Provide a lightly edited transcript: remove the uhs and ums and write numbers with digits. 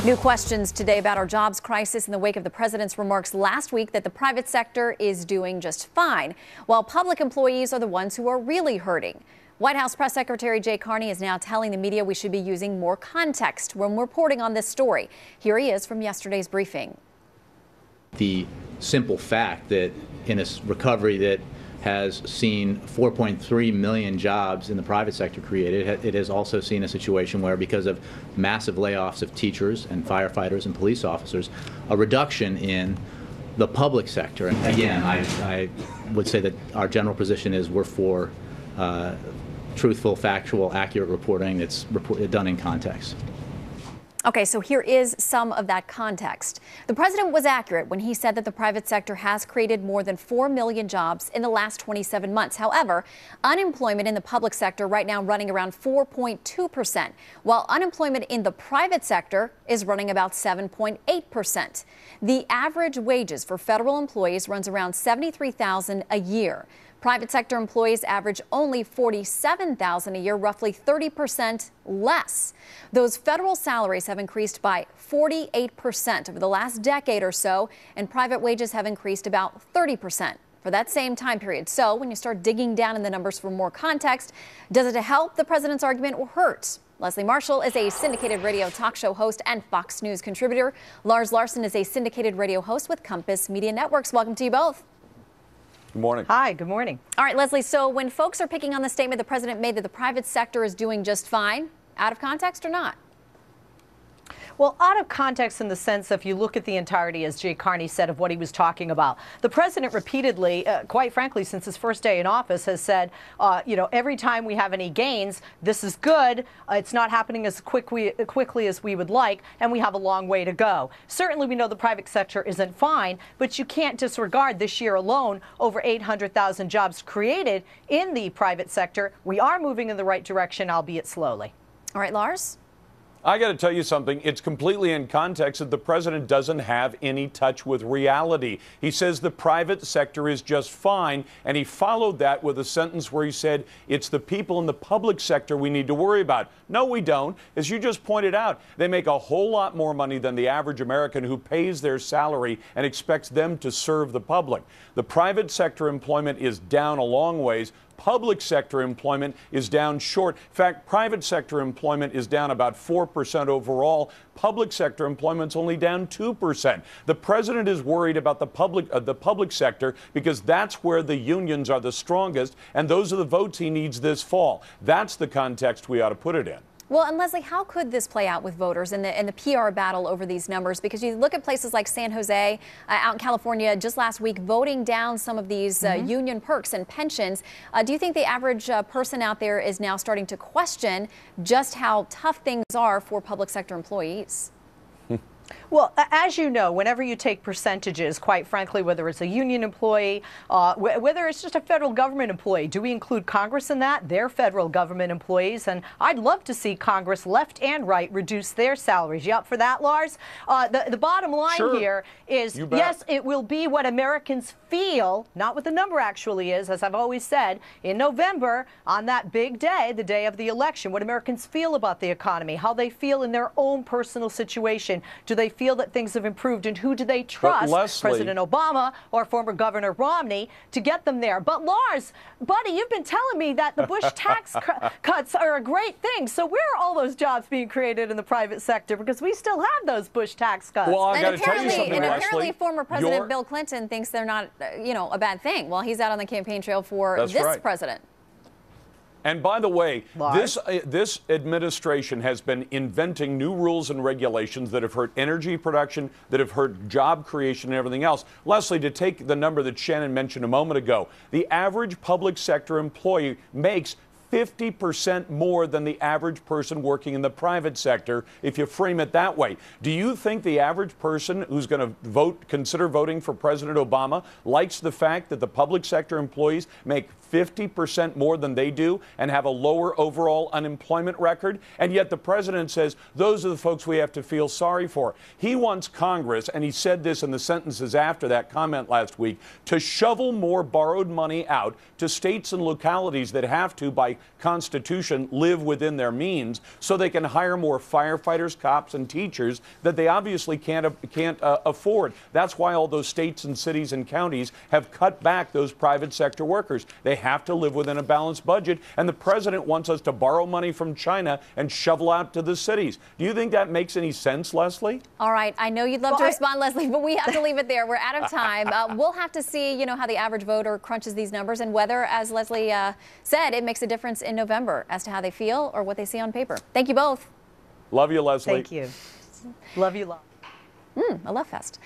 New questions today about our jobs crisis in the wake of the president's remarks last week that the private sector is doing just fine, while public employees are the ones who are really hurting. White House Press Secretary Jay Carney is now telling the media we should be using more context when reporting on this story. Here he is from yesterday's briefing. The simple fact that in a recovery that has seen 4.3 million jobs in the private sector created, it has also seen a situation where, because of massive layoffs of teachers and firefighters and police officers, a reduction in the public sector. And again, I would say that our general position is we're for truthful, factual, accurate reporting that's done in context. Okay, so here is some of that context. The president was accurate when he said that the private sector has created more than 4 million jobs in the last 27 months. However, unemployment in the public sector right now running around 4.2%, while unemployment in the private sector is running about 7.8%. The average wages for federal employees runs around $73,000 a year. Private sector employees average only $47,000 a year, roughly 30% less. Those federal salaries have increased by 48% over the last decade or so, and private wages have increased about 30% for that same time period. So when you start digging down in the numbers for more context, does it help the president's argument or hurt? Leslie Marshall is a syndicated radio talk show host and Fox News contributor. Lars Larson is a syndicated radio host with Compass Media Networks. Welcome to you both. Good morning. Hi, good morning. All right, Leslie, so when folks are picking on the statement the president made that the private sector is doing just fine, out of context or not? Well, out of context in the sense, if you look at the entirety, as Jay Carney said, of what he was talking about. The president repeatedly, quite frankly, since his first day in office, has said, every time we have any gains, this is good. It's not happening as quickly as we would like, and we have a long way to go. Certainly, we know the private sector isn't fine, but you can't disregard this year alone over 800,000 jobs created in the private sector. We are moving in the right direction, albeit slowly. All right, Lars? I got to tell you something. It's completely in context that the president doesn't have any touch with reality. He says the private sector is just fine, and he followed that with a sentence where he said it's the people in the public sector we need to worry about. No, we don't. As you just pointed out, they make a whole lot more money than the average American who pays their salary and expects them to serve the public. The private sector employment is down a long ways. Public sector employment is down short. In fact, private sector employment is down about 4% overall. Public sector employment's only down 2%. The president is worried about the public sector because that's where the unions are the strongest, and those are the votes he needs this fall. That's the context we ought to put it in. Well, and Leslie, how could this play out with voters in the PR battle over these numbers? Because you look at places like San Jose, out in California, just last week, voting down some of these union perks and pensions. Do you think the average person out there is now starting to question just how tough things are for public sector employees? Well, as you know, whenever you take percentages, quite frankly, whether it's a union employee, whether it's just a federal government employee, do we include Congress in that? They're federal government employees, and I'd love to see Congress, left and right, reduce their salaries. You up for that, Lars? The bottom line here is, yes, it will be what Americans feel, not what the number actually is, as I've always said, in November, on that big day, the day of the election, what Americans feel about the economy, how they feel in their own personal situation. Do they feel that things have improved, and who do they trust, Leslie, President Obama or former Governor Romney, to get them there? But Lars, buddy, you've been telling me that the Bush tax cuts are a great thing. So where are all those jobs being created in the private sector? Because we still have those Bush tax cuts. Well, I got to tell you something, and Leslie. apparently former President Bill Clinton thinks they're not, a bad thing. Well, he's out on the campaign trail for this president. And by the way, this administration has been inventing new rules and regulations that have hurt energy production, that have hurt job creation and everything else. Leslie, to take the number that Shannon mentioned a moment ago, the average public sector employee makes 50% more than the average person working in the private sector, if you frame it that way. Do you think the average person who's going to consider voting for President Obama likes the fact that the public sector employees make 50% more than they do and have a lower overall unemployment record? And yet the president says those are the folks we have to feel sorry for. He wants Congress, and he said this in the sentences after that comment last week, to shovel more borrowed money out to states and localities that have to by Constitution, live within their means so they can hire more firefighters, cops, and teachers that they obviously can't afford. That's why all those states and cities and counties have cut back those private sector workers. They have to live within a balanced budget, and the president wants us to borrow money from China and shovel out to the cities. Do you think that makes any sense, Leslie? All right. I know you'd love to respond, Leslie, but we have to leave it there. We're out of time. We'll have to see, how the average voter crunches these numbers and whether, as Leslie said, it makes a difference in November as to how they feel or what they see on paper. Thank you both. Love you, Leslie. Thank you. Love you, love. A love fest.